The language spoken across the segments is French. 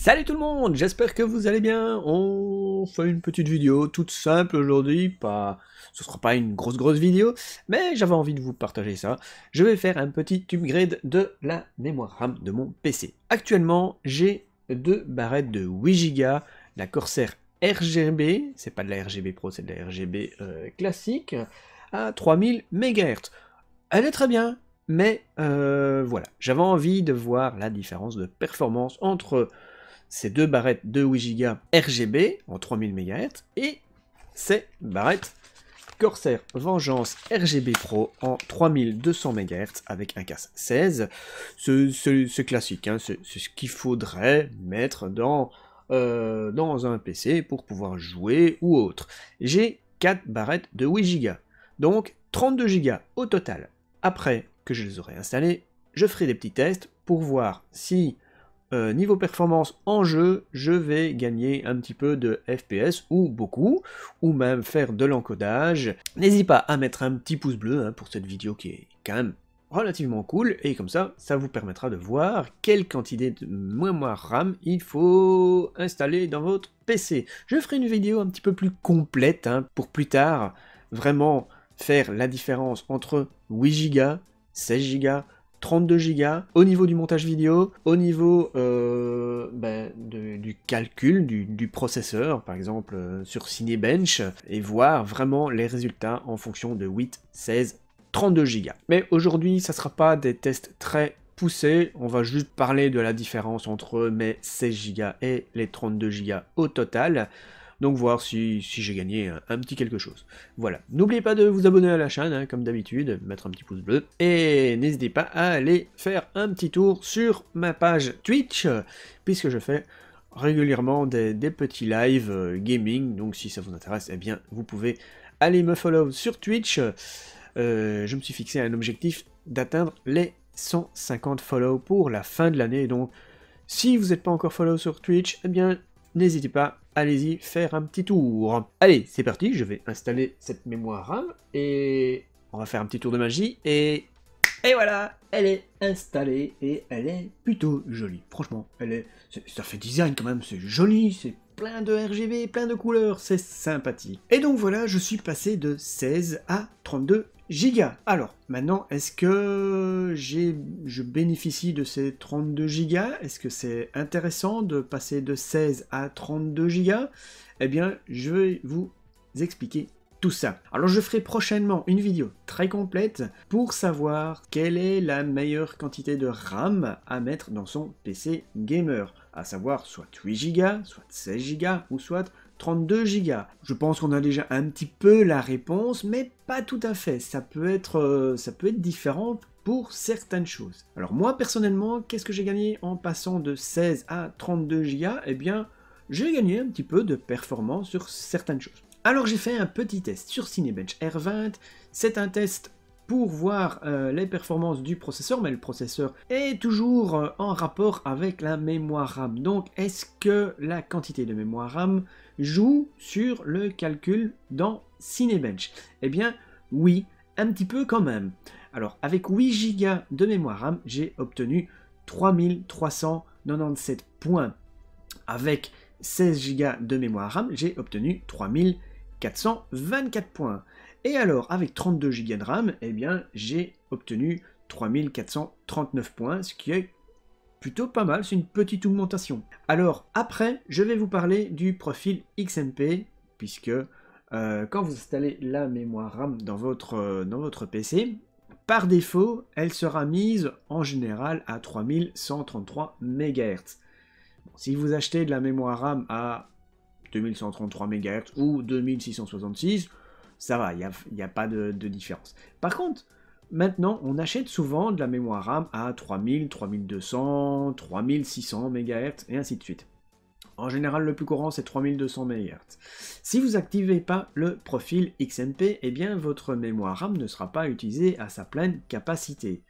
Salut tout le monde, j'espère que vous allez bien. On fait une petite vidéo toute simple aujourd'hui, ce sera pas une grosse vidéo, mais j'avais envie de vous partager ça. Je vais faire un petit upgrade de la mémoire RAM de mon PC. Actuellement, j'ai deux barrettes de 8 Go, la Corsair RGB, c'est pas de la RGB Pro, c'est de la RGB classique, à 3000 MHz. Elle est très bien, mais voilà, j'avais envie de voir la différence de performance entre ces deux barrettes de 8 Go RGB en 3000 MHz et ces barrettes Corsair Vengeance RGB Pro en 3200 MHz avec un casse 16. C'est classique, hein, c'est ce qu'il faudrait mettre dans un PC pour pouvoir jouer ou autre. J'ai 4 barrettes de 8 Go, donc 32 Go au total. Après que je les aurai installées, je ferai des petits tests pour voir si niveau performance en jeu, je vais gagner un petit peu de FPS, ou beaucoup, ou même faire de l'encodage. N'hésitez pas à mettre un petit pouce bleu pour cette vidéo qui est quand même relativement cool, et comme ça vous permettra de voir quelle quantité de mémoire RAM il faut installer dans votre PC. Je ferai une vidéo un petit peu plus complète pour plus tard, vraiment faire la différence entre 8 Go, 16 Go, 32 Go, au niveau du montage vidéo, au niveau du calcul du processeur, par exemple sur Cinebench, et voir vraiment les résultats en fonction de 8, 16, 32 Go. Mais aujourd'hui, ça ne sera pas des tests très poussés, on va juste parler de la différence entre mes 16 Go et les 32 Go au total. Donc voir si j'ai gagné un petit quelque chose. Voilà, n'oubliez pas de vous abonner à la chaîne, comme d'habitude, mettre un petit pouce bleu, et n'hésitez pas à aller faire un petit tour sur ma page Twitch, puisque je fais régulièrement des petits lives gaming, donc si ça vous intéresse, eh bien vous pouvez aller me follow sur Twitch. Je me suis fixé un objectif d'atteindre les 150 follow pour la fin de l'année, donc si vous n'êtes pas encore follow sur Twitch, eh bien n'hésitez pas, allez-y faire un petit tour. Allez, c'est parti, je vais installer cette mémoire RAM et on va faire un petit tour de magie et voilà, elle est installée et elle est plutôt jolie. Franchement, ça fait design quand même, c'est joli, c'est plein de RGB, plein de couleurs, c'est sympathique. Et donc voilà, je suis passé de 16 à 32 Go. Alors, maintenant, est-ce que je bénéficie de ces 32 Go? Est-ce que c'est intéressant de passer de 16 à 32 Go? Eh bien, je vais vous expliquer tout ça. Alors, je ferai prochainement une vidéo très complète pour savoir quelle est la meilleure quantité de RAM à mettre dans son PC gamer, à savoir soit 8 Go, soit 16 Go, ou soit 32 Go. Je pense qu'on a déjà un petit peu la réponse, mais pas tout à fait. Ça peut être différent pour certaines choses. Alors moi, personnellement, qu'est-ce que j'ai gagné en passant de 16 à 32 Go? Eh bien, j'ai gagné un petit peu de performance sur certaines choses. Alors j'ai fait un petit test sur Cinebench R20. C'est un test pour voir les performances du processeur, mais le processeur est toujours en rapport avec la mémoire RAM. Donc, est-ce que la quantité de mémoire RAM joue sur le calcul dans Cinebench? Eh bien, oui, un petit peu quand même. Alors, avec 8 Go de mémoire RAM, j'ai obtenu 3397 points. Avec 16 Go de mémoire RAM, j'ai obtenu 3424 points. Et alors, avec 32 Go de RAM, eh bien, j'ai obtenu 3439 points, ce qui est plutôt pas mal, c'est une petite augmentation. Alors, après, je vais vous parler du profil XMP, puisque quand vous installez la mémoire RAM dans votre PC, par défaut, elle sera mise en général à 3133 MHz. Bon, si vous achetez de la mémoire RAM à 2133 MHz ou 2666, ça va, il n'y a pas de différence. Par contre, maintenant, on achète souvent de la mémoire RAM à 3000, 3200, 3600 MHz, et ainsi de suite. En général, le plus courant, c'est 3200 MHz. Si vous n'activez pas le profil XMP, eh bien, votre mémoire RAM ne sera pas utilisée à sa pleine capacité.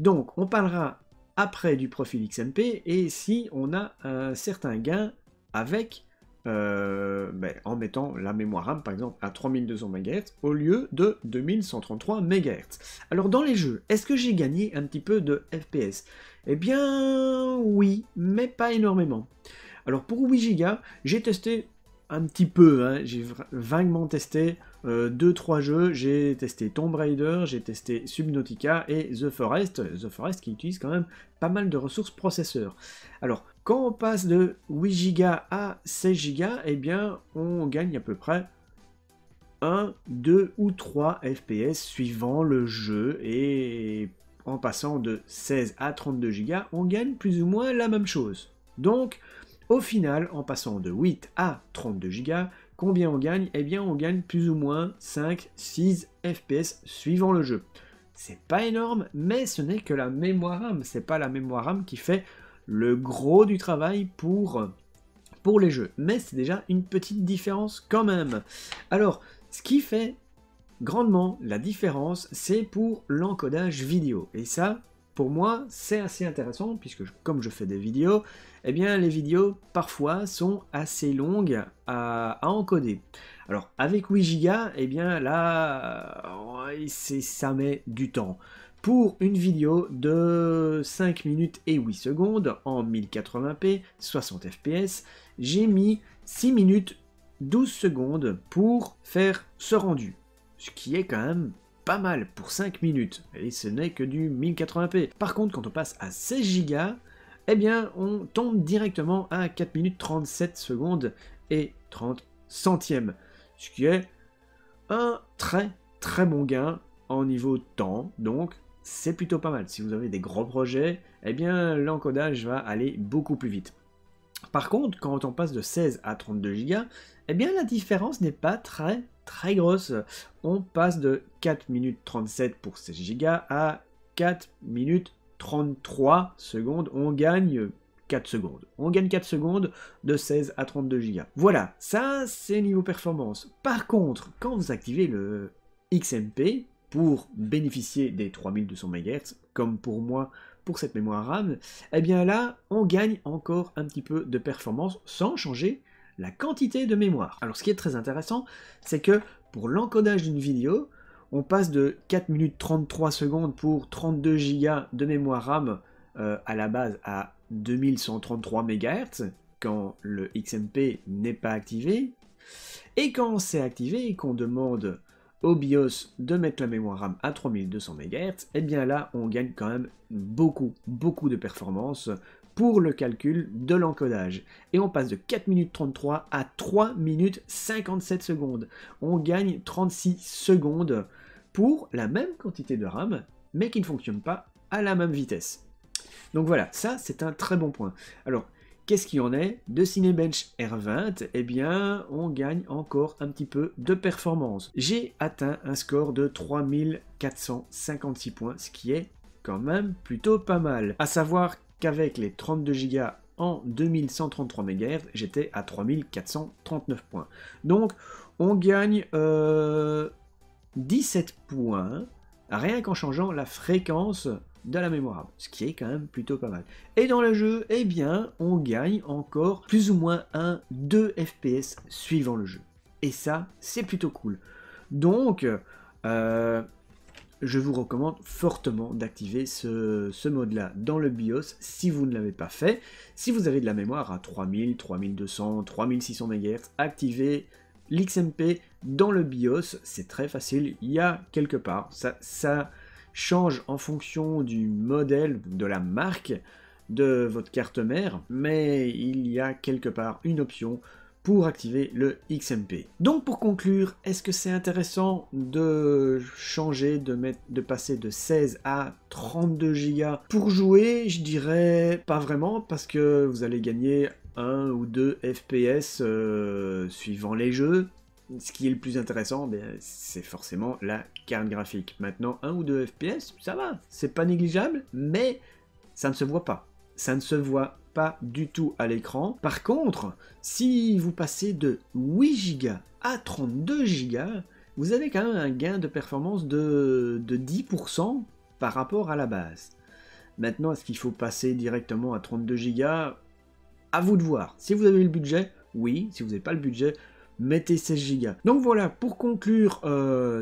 Donc, on parlera après du profil XMP, et si on a un certain gain avec en mettant la mémoire RAM par exemple à 3200 MHz au lieu de 2133 MHz. Alors dans les jeux, est-ce que j'ai gagné un petit peu de FPS? Eh bien oui, mais pas énormément. Alors pour 8 Go, j'ai testé un petit peu, hein, j'ai vaguement testé 2-3 jeux, j'ai testé Tomb Raider, j'ai testé Subnautica et The Forest qui utilise quand même pas mal de ressources processeurs. Alors, quand on passe de 8 Go à 16 Go, eh bien, on gagne à peu près 1, 2 ou 3 FPS suivant le jeu, et en passant de 16 à 32 Go, on gagne plus ou moins la même chose. Donc, au final, en passant de 8 à 32 Go, combien on gagne? Eh bien, on gagne plus ou moins 5, 6 FPS suivant le jeu. C'est pas énorme, mais ce n'est que la mémoire RAM. C'est pas la mémoire RAM qui fait le gros du travail pour les jeux. Mais c'est déjà une petite différence quand même. Alors, ce qui fait grandement la différence, c'est pour l'encodage vidéo. Et ça, pour moi, c'est assez intéressant, puisque comme je fais des vidéos, eh bien les vidéos parfois sont assez longues à encoder. Alors avec 8 Go, eh bien là, ça met du temps. Pour une vidéo de 5 minutes et 8 secondes en 1080p, 60 fps, j'ai mis 6 minutes 12 secondes pour faire ce rendu. Ce qui est quand même pas mal pour 5 minutes, et ce n'est que du 1080p. Par contre, quand on passe à 16 Go, eh bien, on tombe directement à 4 minutes 37 secondes et 30 centièmes, ce qui est un très bon gain en niveau temps, donc c'est plutôt pas mal. Si vous avez des gros projets, eh bien, l'encodage va aller beaucoup plus vite. Par contre, quand on passe de 16 à 32 Go, eh bien, la différence n'est pas très grosse. On passe de 4 minutes 37 pour 16 Go à 4 minutes 33 secondes. On gagne 4 secondes. On gagne 4 secondes de 16 à 32 Go. Voilà, ça c'est niveau performance. Par contre, quand vous activez le XMP pour bénéficier des 3200 MHz, comme pour moi pour cette mémoire RAM, eh bien là, on gagne encore un petit peu de performance sans changer la quantité de mémoire. Alors ce qui est très intéressant, c'est que pour l'encodage d'une vidéo, on passe de 4 minutes 33 secondes pour 32 Go de mémoire RAM à la base à 2133 MHz, quand le XMP n'est pas activé. Et quand c'est activé et qu'on demande au BIOS de mettre la mémoire RAM à 3200 MHz, et bien là, on gagne quand même beaucoup de performance pour le calcul de l'encodage. Et on passe de 4 minutes 33 à 3 minutes 57 secondes. On gagne 36 secondes pour la même quantité de RAM, mais qui ne fonctionne pas à la même vitesse. Donc voilà, ça c'est un très bon point. Alors, qu'est-ce qu'il y en est de Cinebench R20? Eh bien, on gagne encore un petit peu de performance. J'ai atteint un score de 3456 points, ce qui est quand même plutôt pas mal. À savoir qu'avec les 32 Go en 2133 MHz, j'étais à 3439 points. Donc, on gagne 17 points, rien qu'en changeant la fréquence de la mémoire RAM, ce qui est quand même plutôt pas mal. Et dans le jeu, eh bien, on gagne encore plus ou moins 2 FPS suivant le jeu. Et ça, c'est plutôt cool. Donc, je vous recommande fortement d'activer ce mode-là dans le BIOS si vous ne l'avez pas fait. Si vous avez de la mémoire à 3000, 3200, 3600 MHz, activez l'XMP dans le BIOS, c'est très facile, il y a quelque part, ça change en fonction du modèle, de la marque de votre carte mère, mais il y a quelque part une option pour activer le XMP. Donc pour conclure, est-ce que c'est intéressant de changer, de passer de 16 à 32 Go pour jouer? Je dirais pas vraiment, parce que vous allez gagner 1 ou 2 FPS suivant les jeux. Ce qui est le plus intéressant, c'est forcément la carte graphique. Maintenant, 1 ou 2 FPS, ça va, c'est pas négligeable, mais ça ne se voit pas. Ça ne se voit pas du tout à l'écran. Par contre, si vous passez de 8 Go à 32 Go, vous avez quand même un gain de performance de 10% par rapport à la base. Maintenant, est-ce qu'il faut passer directement à 32 Go? À vous de voir. Si vous avez le budget, oui. Si vous n'avez pas le budget, mettez 16 Go. Donc voilà, pour conclure,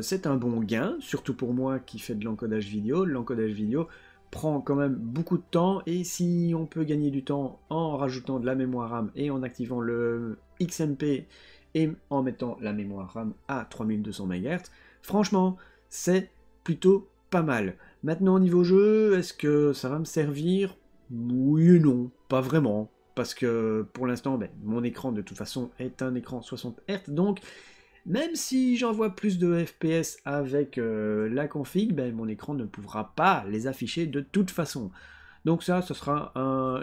c'est un bon gain, surtout pour moi qui fais de l'encodage vidéo. L'encodage vidéo prend quand même beaucoup de temps, et si on peut gagner du temps en rajoutant de la mémoire RAM et en activant le XMP et en mettant la mémoire RAM à 3200 MHz, franchement, c'est plutôt pas mal. Maintenant, au niveau jeu, est-ce que ça va me servir? Oui et non, pas vraiment. Parce que pour l'instant, mon écran de toute façon est un écran 60 Hz, donc même si j'envoie plus de FPS avec la config, mon écran ne pourra pas les afficher de toute façon. Donc ça, ce sera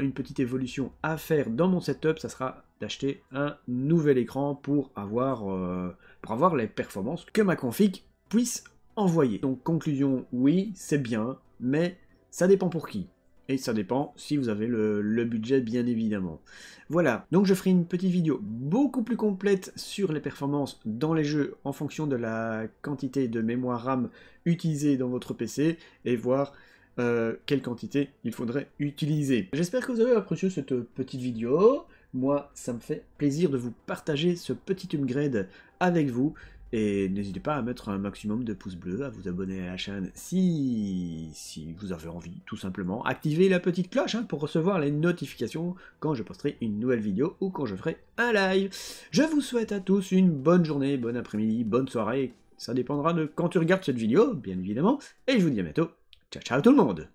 une petite évolution à faire dans mon setup, ça sera d'acheter un nouvel écran pour avoir les performances que ma config puisse envoyer. Donc conclusion, oui, c'est bien, mais ça dépend pour qui. Et ça dépend si vous avez le budget, bien évidemment. Voilà, donc je ferai une petite vidéo beaucoup plus complète sur les performances dans les jeux en fonction de la quantité de mémoire RAM utilisée dans votre PC et voir quelle quantité il faudrait utiliser. J'espère que vous avez apprécié cette petite vidéo. Moi, ça me fait plaisir de vous partager ce petit upgrade avec vous. Et n'hésitez pas à mettre un maximum de pouces bleus, à vous abonner à la chaîne si vous avez envie, tout simplement. Activez la petite cloche pour recevoir les notifications quand je posterai une nouvelle vidéo ou quand je ferai un live. Je vous souhaite à tous une bonne journée, bon après-midi, bonne soirée. Ça dépendra de quand tu regardes cette vidéo, bien évidemment. Et je vous dis à bientôt. Ciao, ciao tout le monde!